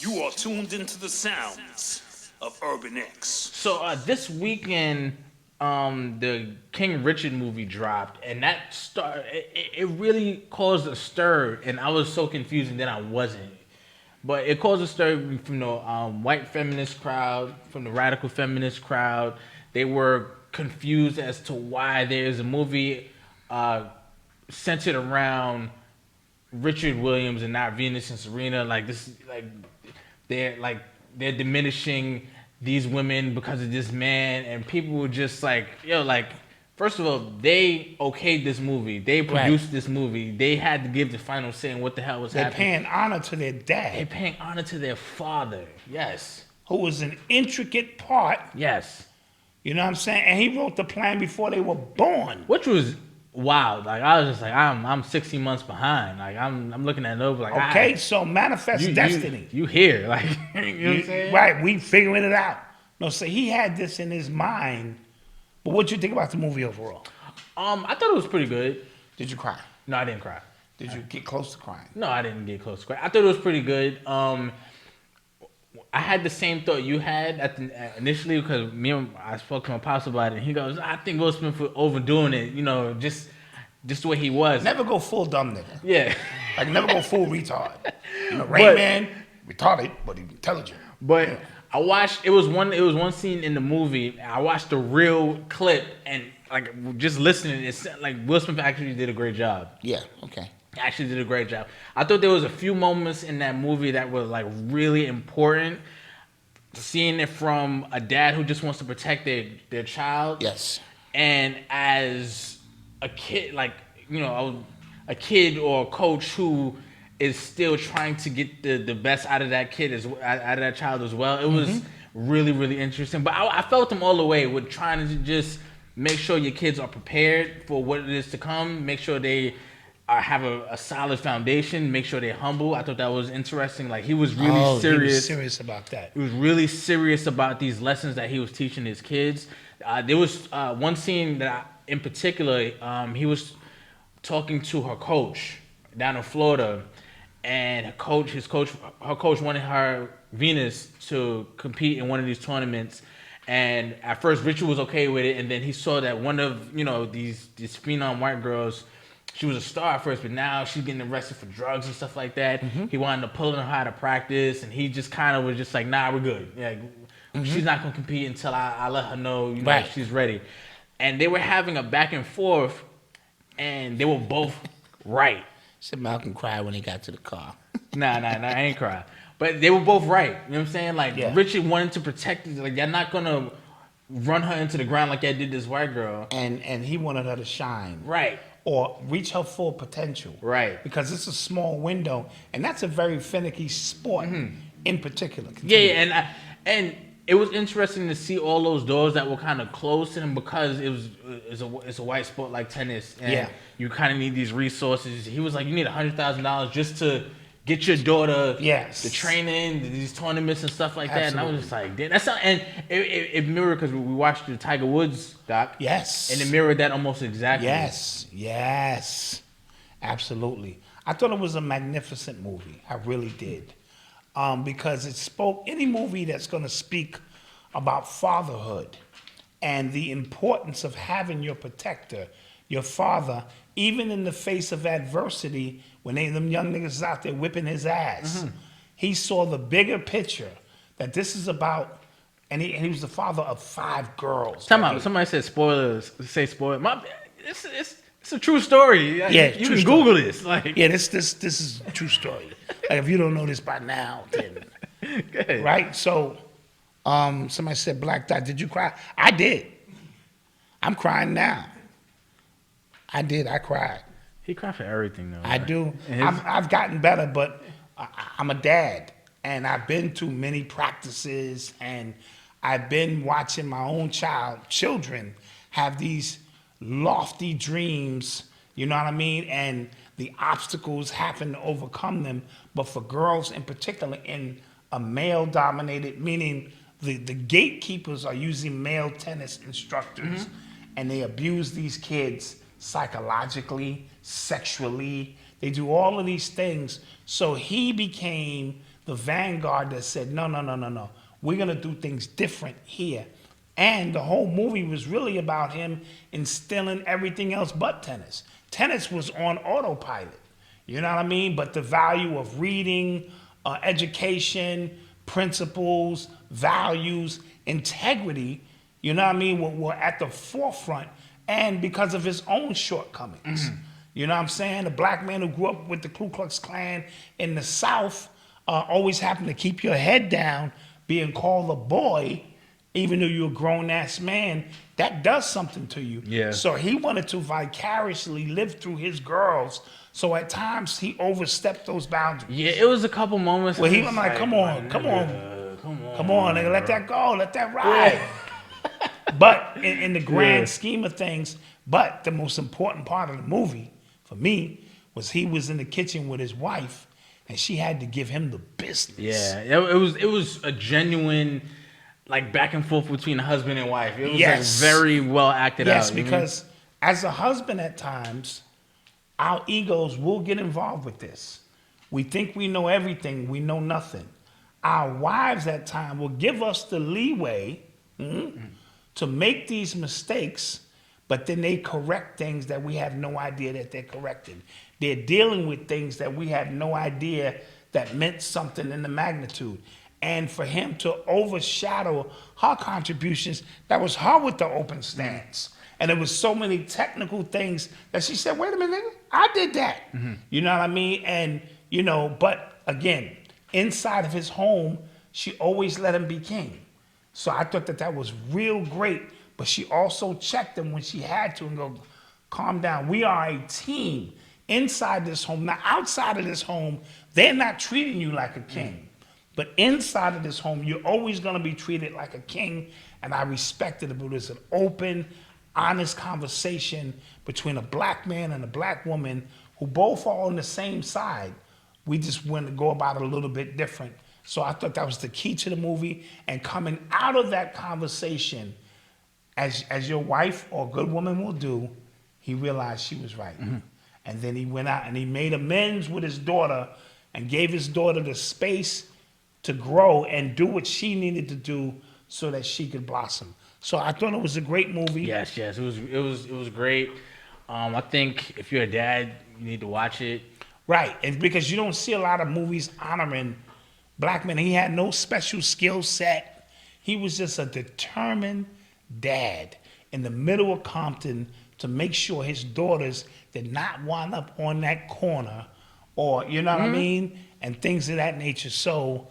You are tuned into the sounds of UrbanX. So this weekend, the King Richard movie dropped, and it really caused a stir, and I was so confused, and then I wasn't. But it caused a stir from the white feminist crowd, from the radical feminist crowd. They were confused as to why there is a movie uh, centered around Richard Williams and not Venus and Serena. Like this, they're like they're diminishing these women because of this man, and people were just like, yo, like first of all, they okayed this movie, they produced this movie, they had to give the final say in what the hell was They're happening. paying honor to their dad. They're paying honor to their father. Yes. Who was an intricate part. Yes. You know what I'm saying? And he wrote the plan before they were born. Which was wild. Like I was just like, I'm 16 months behind. Like I'm looking at it over like, okay, so manifest destiny. You here, like you know what I'm saying? Right, we figuring it out. No, so he had this in his mind. But what you think about the movie overall? I thought it was pretty good. Did you cry? No, I didn't cry. Did you get close to crying? No, I didn't get close to crying. I thought it was pretty good. I had the same thought you had initially because I spoke to my pops about it, and he goes, "I think Will Smith was overdoing it. You know, just the way he was. Never go full dumb nigga. Yeah, like never go full retard. You know, Rain Man, retarded, but he intelligent. But yeah. I watched. It was one scene in the movie. I watched the real clip, and like just listening, it's like Will Smith actually did a great job. Yeah. Okay. Actually did a great job. I thought there was a few moments in that movie that were like really important. Seeing it from a dad who just wants to protect their child. Yes. And as a kid, like, you know, a kid or a coach who is still trying to get the best out of that kid, out of that child as well. It was really, really interesting. But I felt them all the way with trying to just make sure your kids are prepared for what it is to come. Make sure they have a solid foundation. Make sure they're humble. I thought that was interesting. Like he was really serious. He was serious about that. He was really serious about these lessons that he was teaching his kids. There was one scene in particular, he was talking to her coach down in Florida, and her coach wanted her Venus to compete in one of these tournaments. And at first, Richard was okay with it, and then he saw that one of these phenom white girls. She was a star at first, but now she's getting arrested for drugs and stuff like that. He wanted to pull her out of practice, and he just kind of was just like, nah, we're good. Yeah, she's not going to compete until I let her know, if she's ready. And they were having a back and forth, and they were both right. Said Malcolm cried when he got to the car. Nah, I ain't crying. But they were both right. You know what I'm saying? Like, Richard wanted to protect her. Like, you're not going to run her into the ground like that did this white girl. And he wanted her to shine. Right. Or reach her full potential. Right. Because it's a small window, and that's a very finicky sport in particular. Continue. Yeah, and it was interesting to see all those doors that were kind of closed to him because it's a white sport like tennis, and you kind of need these resources. He was like, you need $100,000 just to get your daughter the training, these tournaments and stuff like that. And I was just like, that's not, and it mirrored because we watched the Tiger Woods doc. Yes. And it mirrored that almost exactly. Yes. Absolutely. I thought it was a magnificent movie. I really did. Because it spoke, any movie that's going to speak about fatherhood and the importance of having your protector, your father, even in the face of adversity, when them young niggas is out there whipping his ass, he saw the bigger picture that this is about, and he was the father of 5 girls. Somebody said spoilers. Say spoiler. It's a true story. Yeah, you can Google this. Like, this is a true story. Like if you don't know this by now, then right. So, somebody said Black Dot. Did you cry? I did. I'm crying now. I did. I cried. He cried for everything, though. I do. I've gotten better, but I'm a dad, and I've been to many practices, and I've been watching my own children have these lofty dreams. You know what I mean? And the obstacles happen to overcome them. But for girls in particular, in a male-dominated, meaning the gatekeepers are using male tennis instructors, and they abuse these kids psychologically, sexually. They do all of these things. So he became the vanguard that said, no, no, no, no, no. We're going to do things different here. And the whole movie was really about him instilling everything else but tennis. Tennis was on autopilot. You know what I mean? But the value of reading, education, principles, values, integrity, you know what I mean, were at the forefront, and because of his own shortcomings. You know what I'm saying? A black man who grew up with the Ku Klux Klan in the South always happened to keep your head down, being called a boy, even though you're a grown-ass man. That does something to you. Yeah. So he wanted to vicariously live through his girls. So at times he overstepped those boundaries. Yeah, it was a couple moments. Well, he was like, come on, nigga, let that go, let that ride. But in the grand scheme of things, but the most important part of the movie for me was he was in the kitchen with his wife, and she had to give him the business. Yeah, it was a genuine, like, back and forth between husband and wife. It was like very well acted out. Yes, because as a husband at times, our egos will get involved with this. We think we know everything, we know nothing. Our wives at times will give us the leeway to make these mistakes, but then they correct things that we have no idea that they're correcting. They're dealing with things that we have no idea that meant something in the magnitude. And for him to overshadow her contributions, that was her with the open stance. And there was so many technical things that she said, wait a minute, I did that. You know what I mean? And, you know, but again, inside of his home, she always let him be king. So I thought that was real great, but she also checked him when she had to and go, calm down. We are a team inside this home. Now, outside of this home, they're not treating you like a king. But inside of this home, you're always going to be treated like a king, and I respected it. But it was an open, honest conversation between a black man and a black woman who both are on the same side. We just went to go about it a little bit different. So I thought that was the key to the movie. And coming out of that conversation, as your wife or good woman will do, he realized she was right. And then he went out and he made amends with his daughter and gave his daughter the space to grow and do what she needed to do so that she could blossom. So I thought it was a great movie. Yes, it was great. I think if you're a dad, you need to watch it. Right, and because you don't see a lot of movies honoring black men. He had no special skill set. He was just a determined dad in the middle of Compton to make sure his daughters did not wind up on that corner, or, you know what I mean, and things of that nature. So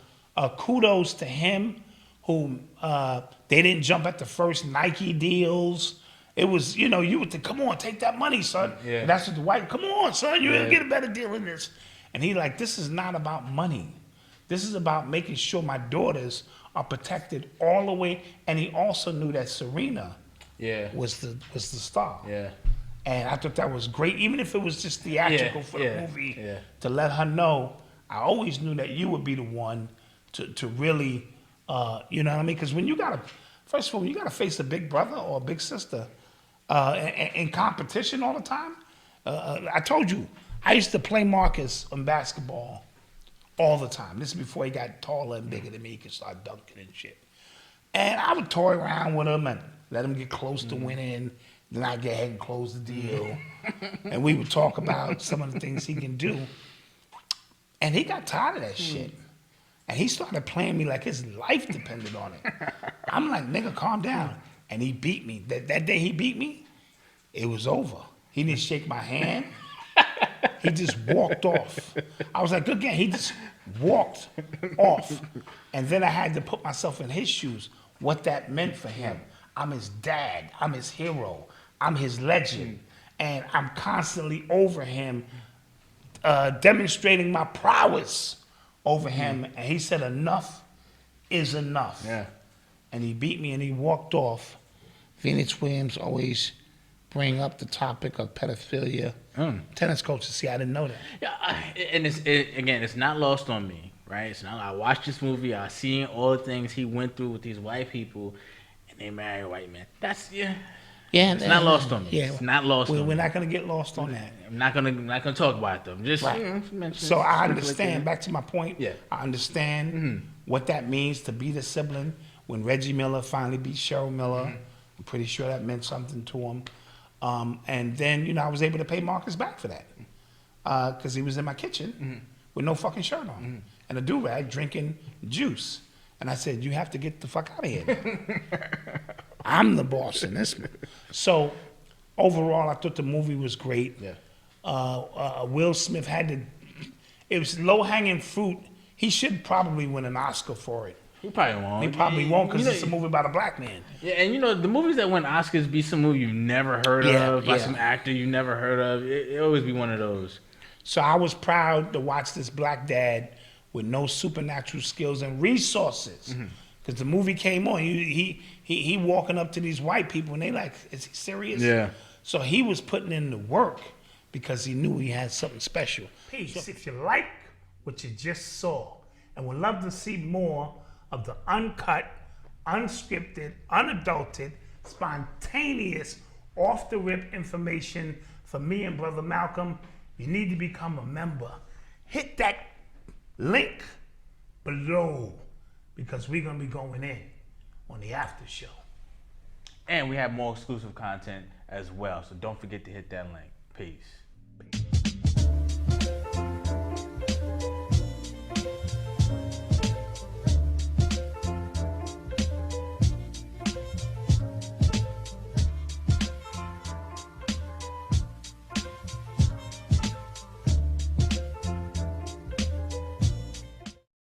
kudos to him, who they didn't jump at the first Nike deals. It was, you know, you would think, come on, take that money, son. Yeah. And that's what the white, come on, son, you're gonna get a better deal than this. And he like, this is not about money. This is about making sure my daughters are protected all the way. And he also knew that Serena was the star. Yeah. And I thought that was great, even if it was just theatrical for the movie, to let her know, I always knew that you would be the one to really, you know what I mean? Because when you gotta, first of all, when you gotta face a big brother or a big sister in competition all the time, I told you, I used to play Marcus on basketball all the time. This is before he got taller and bigger than me. He could start dunking and shit. And I would toy around with him and let him get close to winning. Then I'd get ahead and close the deal. And we would talk about some of the things he can do. And he got tired of that shit. And he started playing me like his life depended on it. I'm like, nigga, calm down. And he beat me. That day he beat me, it was over. He didn't shake my hand. He just walked off. I was like, good game. He just walked off. And then I had to put myself in his shoes, what that meant for him. I'm his dad. I'm his hero. I'm his legend. And I'm constantly over him, demonstrating my prowess over him. And he said, enough is enough. Yeah. And he beat me and he walked off. Phoenix Williams always bring up the topic of pedophilia. Tennis coaches, see, I didn't know that. Yeah, and it's not lost on me, right? It's not. I watched this movie. I seen all the things he went through with these white people, and they marry a white man. That's Yeah, It's not lost on me. Yeah, It's not lost on We're me. not gonna get lost on that. I'm not gonna talk about it though. Just Right. you know, mention So it, I strictly understand. like Back to my point. Yeah. I understand what that means to be the sibling. When Reggie Miller finally beat Cheryl Miller, I'm pretty sure that meant something to him. And then I was able to pay Marcus back for that because he was in my kitchen with no fucking shirt on and a do-rag drinking juice. And I said, "You have to get the fuck out of here. I'm the boss in this." So overall, I thought the movie was great. Yeah. Will Smith it was low-hanging fruit. He should probably win an Oscar for it. He probably won't. He probably won't because You know- it's a movie about a black man. Yeah, and the movies that win Oscars be some movie you've never heard of by yeah. some actor you never heard of. It always be one of those. So I was proud to watch this black dad with no supernatural skills and resources. Because the movie came on, he walking up to these white people and they like, is he serious? Yeah. So he was putting in the work because he knew he had something special. Peace. If you like what you just saw and would love to see more of the uncut, unscripted, unadulterated, spontaneous, off-the-rip information from me and Brother Malcolm, you need to become a member. Hit that link below because we're going to be going in on the after show. And we have more exclusive content as well. So don't forget to hit that link. Peace.